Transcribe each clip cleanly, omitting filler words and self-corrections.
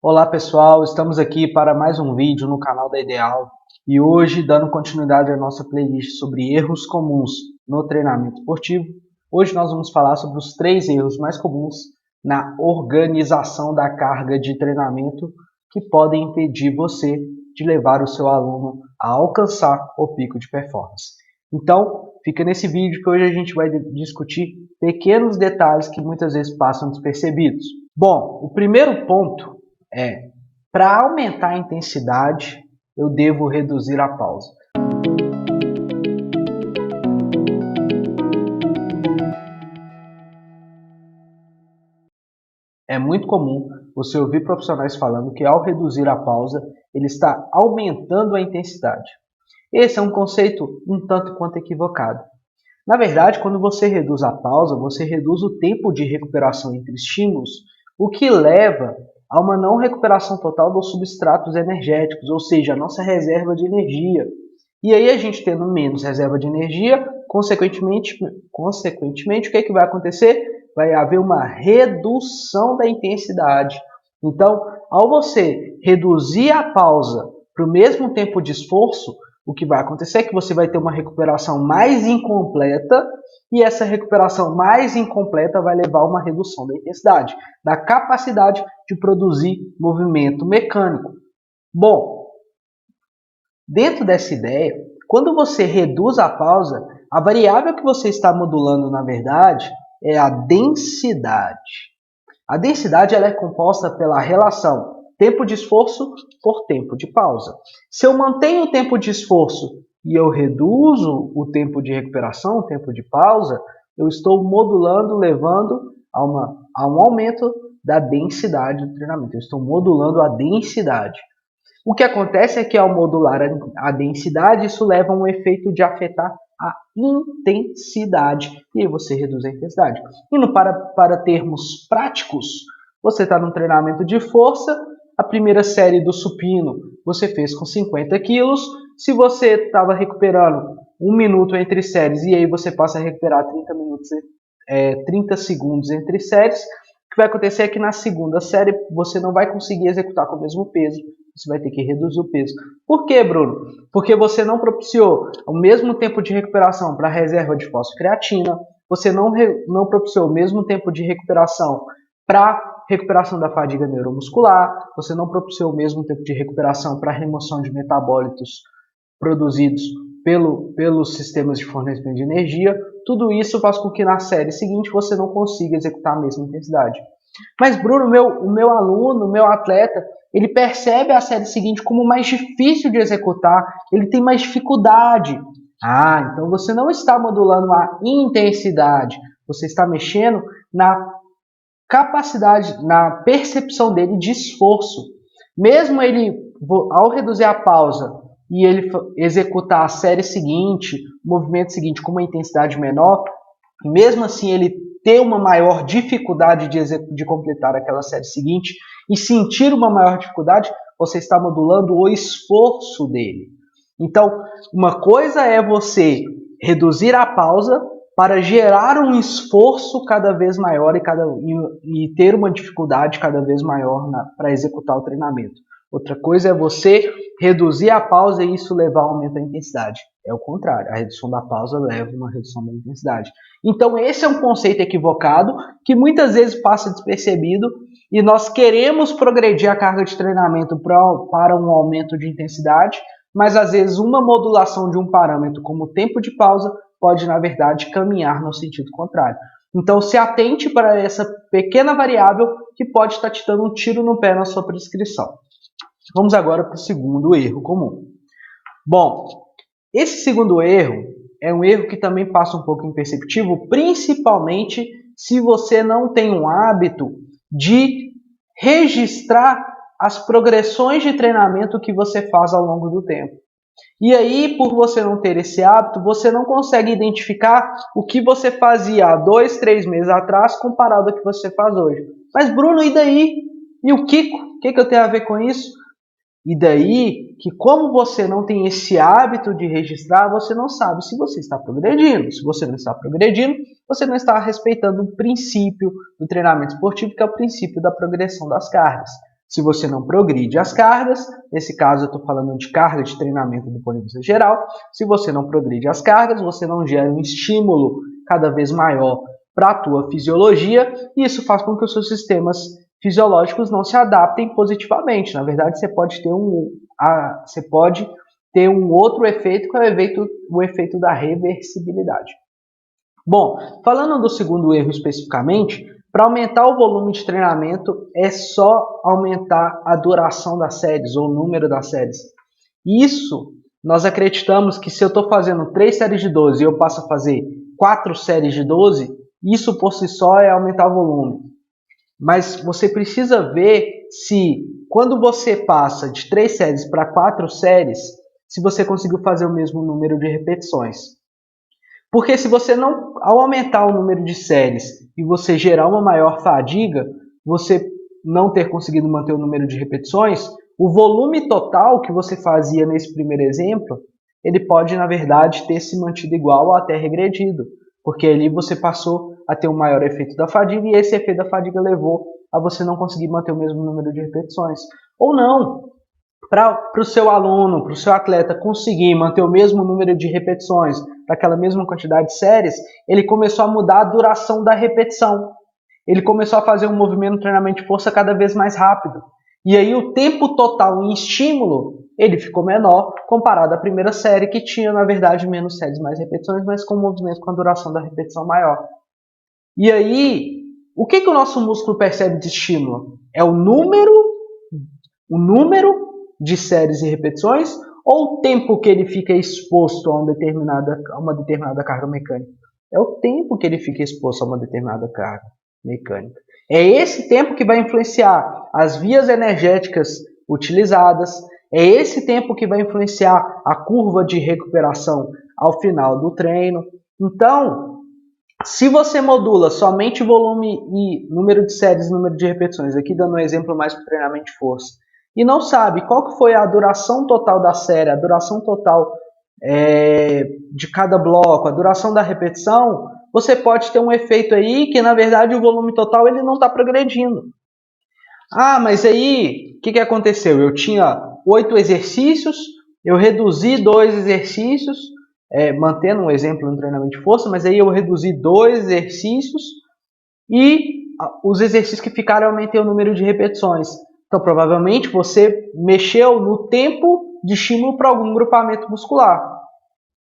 Olá pessoal, estamos aqui para mais um vídeo no canal da Ideal e hoje, dando continuidade à nossa playlist sobre erros comuns no treinamento esportivo, hoje nós vamos falar sobre os 3 erros mais comuns na organização da carga de treinamento que podem impedir você de levar o seu aluno a alcançar o pico de performance. Então, fica nesse vídeo que hoje a gente vai discutir pequenos detalhes que muitas vezes passam despercebidos. Bom, o primeiro ponto para aumentar a intensidade, eu devo reduzir a pausa. É muito comum você ouvir profissionais falando que ao reduzir a pausa, ele está aumentando a intensidade. Esse é um conceito um tanto quanto equivocado. Na verdade, quando você reduz a pausa, você reduz o tempo de recuperação entre estímulos, o que leva a uma não recuperação total dos substratos energéticos, ou seja, a nossa reserva de energia. E aí a gente tendo menos reserva de energia, consequentemente o que vai acontecer? Vai haver uma redução da intensidade. Então, ao você reduzir a pausa para o mesmo tempo de esforço, o que vai acontecer é que você vai ter uma recuperação mais incompleta e essa recuperação mais incompleta vai levar a uma redução da intensidade, da capacidade de produzir movimento mecânico. Bom, dentro dessa ideia, quando você reduz a pausa, a variável que você está modulando, na verdade, é a densidade. A densidade ela é composta pela relação tempo de esforço por tempo de pausa. Se eu mantenho o tempo de esforço e eu reduzo o tempo de recuperação, o tempo de pausa, eu estou modulando, levando a um aumento da densidade do treinamento. Eu estou modulando a densidade. O que acontece é que ao modular a densidade, isso leva a um efeito de afetar a intensidade. E aí você reduz a intensidade. Indo para termos práticos, você está num treinamento de força, a primeira série do supino você fez com 50 quilos. Se você estava recuperando 1 minuto entre séries e aí você passa a recuperar 30 segundos entre séries, o que vai acontecer é que na segunda série você não vai conseguir executar com o mesmo peso, você vai ter que reduzir o peso. Por quê, Bruno? Porque você não propiciou o mesmo tempo de recuperação para a reserva de fosfocreatina, você não propiciou o mesmo tempo de recuperação para recuperação da fadiga neuromuscular, você não propiciou o mesmo tempo de recuperação para a remoção de metabólitos produzidos pelos sistemas de fornecimento de energia. Tudo isso faz com que na série seguinte você não consiga executar a mesma intensidade. Mas, Bruno, o meu aluno, o meu atleta, ele percebe a série seguinte como mais difícil de executar, ele tem mais dificuldade. Ah, então você não está modulando a intensidade, você está mexendo na capacidade, na percepção dele de esforço. Mesmo ele, ao reduzir a pausa e ele executar a série seguinte, o movimento seguinte com uma intensidade menor, mesmo assim ele ter uma maior dificuldade de completar aquela série seguinte e sentir uma maior dificuldade, você está modulando o esforço dele. Então, uma coisa é você reduzir a pausa para gerar um esforço cada vez maior e ter uma dificuldade cada vez maior para executar o treinamento. Outra coisa é você reduzir a pausa e isso levar a um aumento da intensidade. É o contrário, a redução da pausa leva a uma redução da intensidade. Então esse é um conceito equivocado que muitas vezes passa despercebido e nós queremos progredir a carga de treinamento para um aumento de intensidade, mas às vezes uma modulação de um parâmetro como o tempo de pausa pode, na verdade, caminhar no sentido contrário. Então se atente para essa pequena variável que pode estar te dando um tiro no pé na sua prescrição. Vamos agora para o segundo erro comum. Bom, esse segundo erro é um erro que também passa um pouco imperceptível, principalmente se você não tem um hábito de registrar as progressões de treinamento que você faz ao longo do tempo. E aí, por você não ter esse hábito, você não consegue identificar o que você fazia há 2, 3 meses atrás comparado ao que você faz hoje. Mas Bruno, e daí? E o Kiko? O que eu tenho a ver com isso? E daí que como você não tem esse hábito de registrar, você não sabe se você está progredindo. Se você não está progredindo, você não está respeitando o princípio do treinamento esportivo, que é o princípio da progressão das cargas. Se você não progride as cargas, nesse caso eu estou falando de carga de treinamento do ponto de vista geral, se você não progride as cargas, você não gera um estímulo cada vez maior para a tua fisiologia, e isso faz com que os seus sistemas fisiológicos não se adaptem positivamente. Na verdade, você pode ter um outro efeito, que é o efeito da reversibilidade. Bom, falando do segundo erro especificamente, para aumentar o volume de treinamento é só aumentar a duração das séries ou o número das séries. Isso, nós acreditamos que se eu estou fazendo 3 séries de 12 e eu passo a fazer 4 séries de 12, isso por si só é aumentar o volume. Mas você precisa ver se, quando você passa de 3 séries para 4 séries, se você conseguiu fazer o mesmo número de repetições. Porque se você não, ao aumentar o número de séries e você gerar uma maior fadiga, você não ter conseguido manter o número de repetições, o volume total que você fazia nesse primeiro exemplo, ele pode, na verdade, ter se mantido igual ou até regredido. Porque ali você passou a ter um maior efeito da fadiga e esse efeito da fadiga levou a você não conseguir manter o mesmo número de repetições. Ou não, para o seu aluno, para o seu atleta conseguir manter o mesmo número de repetições, para aquela mesma quantidade de séries, ele começou a mudar a duração da repetição. Ele começou a fazer um movimento de treinamento de força cada vez mais rápido. E aí o tempo total em estímulo, ele ficou menor comparado à primeira série, que tinha, na verdade, menos séries, mais repetições, mas com movimento com a duração da repetição maior. E aí, o que o nosso músculo percebe de estímulo? É o número de séries e repetições ou o tempo que ele fica exposto a uma determinada carga mecânica? É o tempo que ele fica exposto a uma determinada carga mecânica. É esse tempo que vai influenciar as vias energéticas utilizadas, é esse tempo que vai influenciar a curva de recuperação ao final do treino. Então, se você modula somente volume e número de séries e número de repetições, aqui dando um exemplo mais para treinamento de força, e não sabe qual que foi a duração total da série, a duração total de cada bloco, a duração da repetição, você pode ter um efeito aí que, na verdade, o volume total ele não está progredindo. Ah, mas aí, o que aconteceu? Eu tinha 8 exercícios, eu reduzi 2 exercícios, mantendo um exemplo no treinamento de força, mas aí eu reduzi 2 exercícios e os exercícios que ficaram eu aumentei o número de repetições. Então, provavelmente, você mexeu no tempo de estímulo para algum grupamento muscular.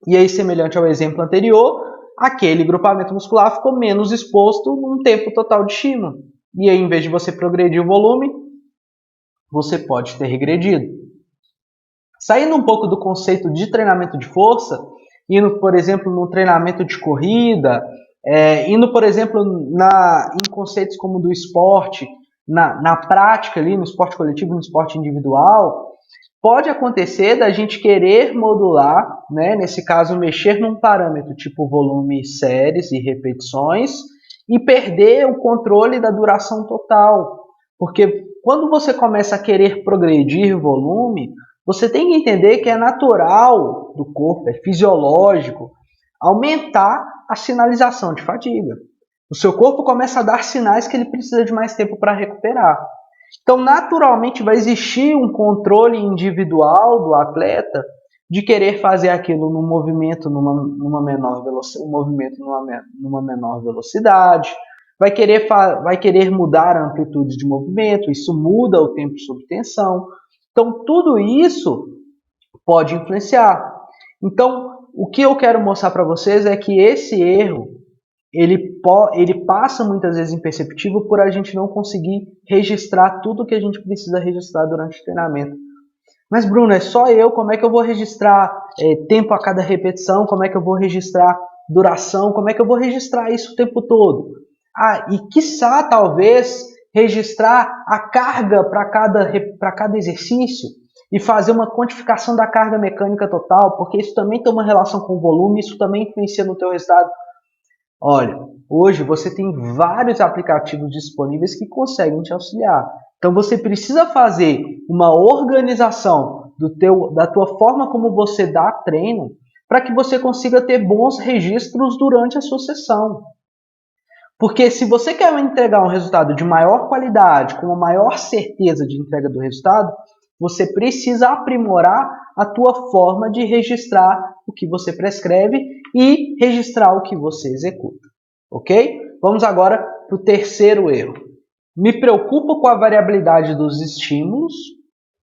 E aí, semelhante ao exemplo anterior, aquele grupamento muscular ficou menos exposto num tempo total de estímulo. E aí, em vez de você progredir o volume, você pode ter regredido. Saindo um pouco do conceito de treinamento de força, indo, por exemplo, no treinamento de corrida, indo, por exemplo, em conceitos como do esporte, na prática ali, no esporte coletivo, no esporte individual, pode acontecer da gente querer modular, né, nesse caso, mexer num parâmetro tipo volume, séries e repetições e perder o controle da duração total. Porque quando você começa a querer progredir volume, você tem que entender que é natural do corpo, é fisiológico, aumentar a sinalização de fadiga. O seu corpo começa a dar sinais que ele precisa de mais tempo para recuperar. Então, naturalmente, vai existir um controle individual do atleta de querer fazer aquilo num movimento numa menor velocidade, vai querer mudar a amplitude de movimento, isso muda o tempo sob tensão. Então, tudo isso pode influenciar. Então, o que eu quero mostrar para vocês é que esse erro ele passa muitas vezes imperceptível por a gente não conseguir registrar tudo que a gente precisa registrar durante o treinamento. Mas, Bruno, é só eu? Como é que eu vou registrar tempo a cada repetição? Como é que eu vou registrar duração? Como é que eu vou registrar isso o tempo todo? E quiçá, talvez, registrar a carga para cada exercício e fazer uma quantificação da carga mecânica total, porque isso também tem uma relação com o volume, isso também influencia no teu resultado. Olha, hoje você tem vários aplicativos disponíveis que conseguem te auxiliar. Então você precisa fazer uma organização da tua forma como você dá treino para que você consiga ter bons registros durante a sua sessão. Porque se você quer entregar um resultado de maior qualidade, com uma maior certeza de entrega do resultado, você precisa aprimorar a tua forma de registrar o que você prescreve e registrar o que você executa. Ok? Vamos agora para o terceiro erro. Me preocupo com a variabilidade dos estímulos,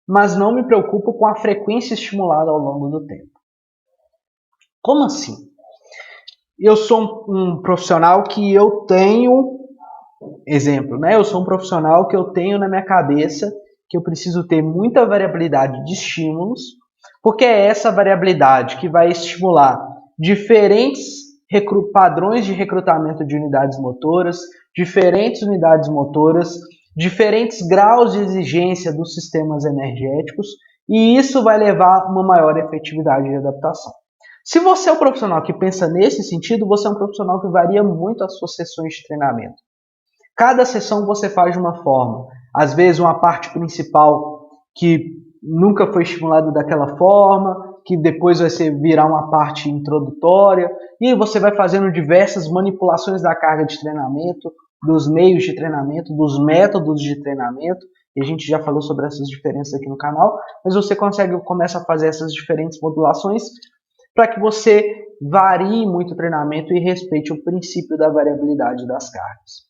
mas não me preocupo com a frequência estimulada ao longo do tempo. Como assim? Eu sou um profissional que eu tenho, exemplo, né? Eu sou um profissional que eu tenho na minha cabeça que eu preciso ter muita variabilidade de estímulos, porque é essa variabilidade que vai estimular diferentes padrões de recrutamento de unidades motoras, diferentes unidades motoras, diferentes graus de exigência dos sistemas energéticos, e isso vai levar a uma maior efetividade de adaptação. Se você é um profissional que pensa nesse sentido, você é um profissional que varia muito as suas sessões de treinamento. Cada sessão você faz de uma forma. Às vezes uma parte principal que nunca foi estimulada daquela forma, que depois vai virar uma parte introdutória, e você vai fazendo diversas manipulações da carga de treinamento, dos meios de treinamento, dos métodos de treinamento, e a gente já falou sobre essas diferenças aqui no canal, mas você começa a fazer essas diferentes modulações para que você varie muito o treinamento e respeite o princípio da variabilidade das cargas.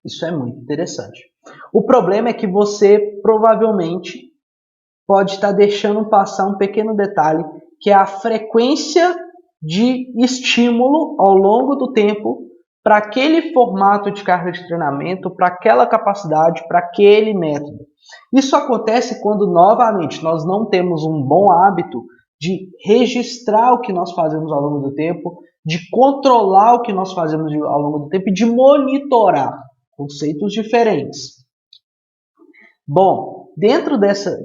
Isso é muito interessante. O problema é que você provavelmente pode estar deixando passar um pequeno detalhe, que é a frequência de estímulo ao longo do tempo para aquele formato de carga de treinamento, para aquela capacidade, para aquele método. Isso acontece quando, novamente, nós não temos um bom hábito de registrar o que nós fazemos ao longo do tempo, de controlar o que nós fazemos ao longo do tempo e de monitorar conceitos diferentes. Bom, dentro dessa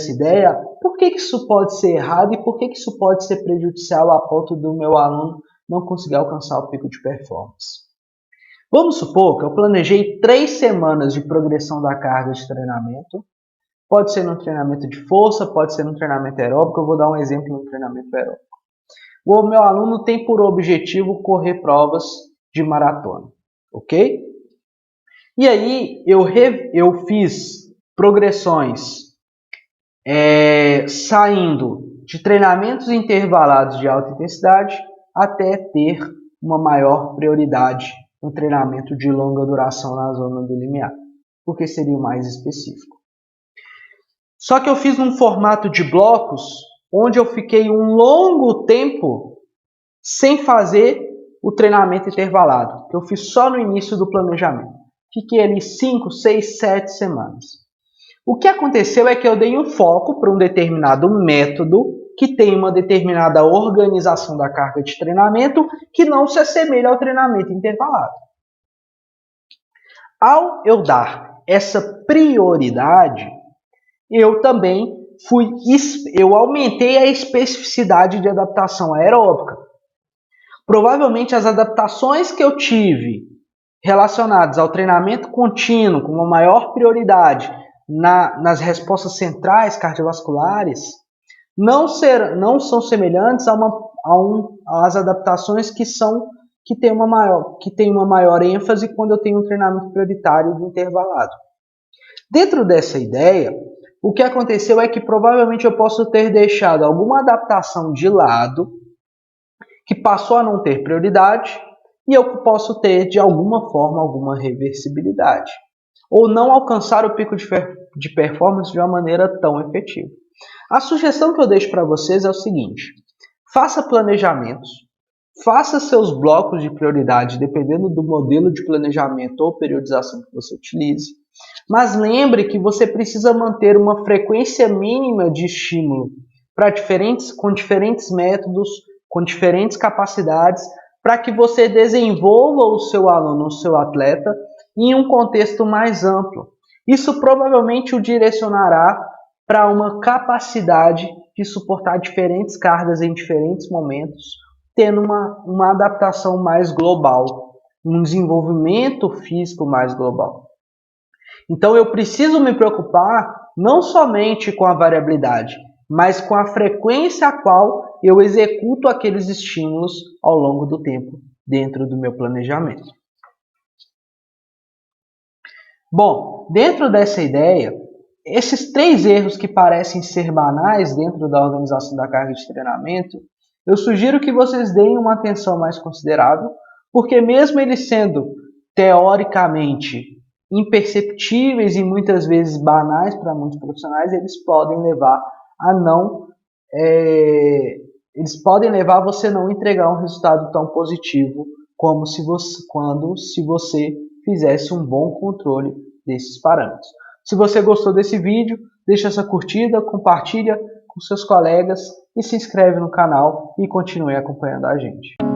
ideia, por que isso pode ser errado e por que isso pode ser prejudicial a ponto do meu aluno não conseguir alcançar o pico de performance? Vamos supor que eu planejei 3 semanas de progressão da carga de treinamento. Pode ser no treinamento de força, pode ser no treinamento aeróbico. Eu vou dar um exemplo no treinamento aeróbico. O meu aluno tem por objetivo correr provas de maratona, ok? E aí eu fiz progressões saindo de treinamentos intervalados de alta intensidade até ter uma maior prioridade no treinamento de longa duração na zona do limiar, porque seria o mais específico. Só que eu fiz num formato de blocos, onde eu fiquei um longo tempo sem fazer o treinamento intervalado, que eu fiz só no início do planejamento. Fiquei ali 5, 6, 7 semanas. O que aconteceu é que eu dei um foco para um determinado método que tem uma determinada organização da carga de treinamento que não se assemelha ao treinamento intervalado. Ao eu dar essa prioridade, eu também aumentei a especificidade de adaptação aeróbica. Provavelmente as adaptações que eu tive relacionadas ao treinamento contínuo com uma maior prioridade nas respostas centrais cardiovasculares não são semelhantes às adaptações que têm uma maior ênfase quando eu tenho um treinamento prioritário do intervalado. Dentro dessa ideia, o que aconteceu é que provavelmente eu posso ter deixado alguma adaptação de lado que passou a não ter prioridade e eu posso ter, de alguma forma, alguma reversibilidade. Ou não alcançar o pico de performance de uma maneira tão efetiva. A sugestão que eu deixo para vocês é o seguinte: faça planejamentos, faça seus blocos de prioridade, dependendo do modelo de planejamento ou periodização que você utilize. Mas lembre que você precisa manter uma frequência mínima de estímulo com diferentes métodos, com diferentes capacidades, para que você desenvolva o seu aluno, o seu atleta, em um contexto mais amplo. Isso provavelmente o direcionará para uma capacidade de suportar diferentes cargas em diferentes momentos, tendo uma adaptação mais global, um desenvolvimento físico mais global. Então eu preciso me preocupar não somente com a variabilidade, mas com a frequência a qual eu executo aqueles estímulos ao longo do tempo. dentro do meu planejamento. Bom, dentro dessa ideia, esses 3 erros que parecem ser banais dentro da organização da carga de treinamento, eu sugiro que vocês deem uma atenção mais considerável, porque mesmo eles sendo teoricamente imperceptíveis e muitas vezes banais para muitos profissionais, eles podem levar a você não entregar um resultado tão positivo como se você fizesse um bom controle desses parâmetros. Se você gostou desse vídeo, deixa essa curtida, compartilha com seus colegas e se inscreve no canal e continue acompanhando a gente.